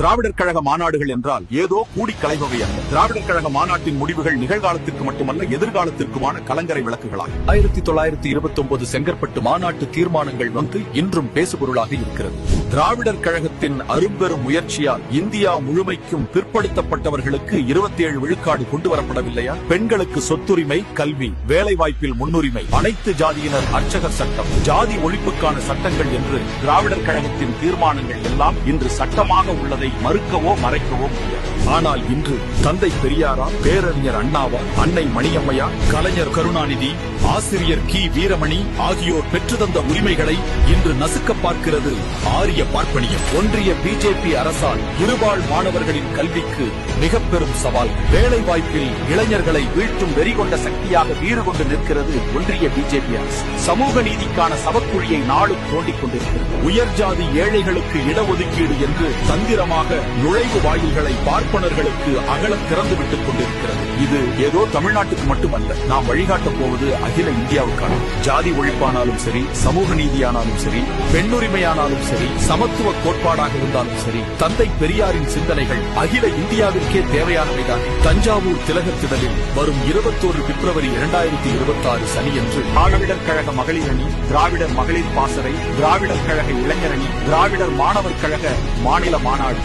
திராவிடர் கழக மாநாடுகள் என்றால் ஏதோ கூடி கலைபவை அல்ல. திராவிடர் கழக மாநாட்டின் முடிவுகள் நிகழ்காலத்திற்கு மட்டுமல்ல, எதிர்காலத்திற்குமான கலங்கரை விளக்குகளாக 1929 செங்கற்பட்டு மாநாட்டு தீர்மானங்கள் வந்து இன்றும் பேசுபொருளாக இருக்கிறது. திராவிடர் கழகத்தின் அரும்பெரும் முயற்சியால் இந்தியா முழுமைக்கும் பிற்படுத்தப்பட்டவர்களுக்கு 27 விழுக்காடு கொண்டு வரப்படவில்லையா? பெண்களுக்கு சொத்துரிமை, கல்வி, வேலை வாய்ப்பில் முன்னுரிமை, அனைத்து ஜாதியினர் அர்ச்சகர் சட்டம், ஜாதி ஒழிப்புக்கான சட்டங்கள் என்று திராவிடர் கழகத்தின் தீர்மானங்கள் எல்லாம் இன்று சட்டமாக உள்ளதை மறுக்கவோ மறைக்கவோ முடியாது. ஆனால் இன்று தந்தை பெரியாரா, பேரறிஞர் அண்ணாவா, அன்னை மணியம்மையா, கலைஞர் கருணாநிதி, ஆசிரியர் கி வீரமணி ஆகியோர் பெற்றுத்தந்த உரிமைகளை இன்று நசுக்க பார்க்கிறது ஆரிய பார்ப்பனியம். ஒன்றிய பிஜேபி அரசால் இருபால் மாணவர்களின் கல்விக்கு மிக பெரும் சவால். வேலை வாய்ப்பில் இளைஞர்களை வீழ்த்தும் வெறி கொண்ட சக்தியாக வீறு கொண்டு நிற்கிறது ஒன்றிய பிஜேபி அரசு. சமூக நீதிக்கான சவக்குழியை நாளும் தோண்டிக் கொண்டிருக்கிறது. உயர்ஜாதி ஏழைகளுக்கு இடஒதுக்கீடு என்று தந்திரமாக நுழைவு வாயில்களை பார்ப்பனர்களுக்கு அகல திறந்து விட்டுக் கொண்டிருக்கிறது. இது ஏதோ தமிழ்நாட்டுக்கு மட்டுமல்ல, நாம் வழிகாட்டப் போவது அகில இந்தியாவுக்கான. ஜாதி ஒழிப்பானாலும் சரி, சமூக நீதியானாலும் சரி, பெண்ணுரிமையானாலும் சரி, சமத்துவ கோட்பாடாக இருந்தாலும் சரி, தந்தை பெரியாரின் சிந்தனைகள் அகில இந்தியாவிற்கே தேவையானவைதான். தஞ்சாவூர் திலகத்திடலில் வரும் 21 பிப்ரவரி 2026 சனியன்று திராவிடர் கழக மகளிர் அணி, திராவிடர் மகளிர் பாசறை, திராவிடர் கழக இளைஞர் அணி, திராவிடர் மாணவர் கழக மாநில மாநாடு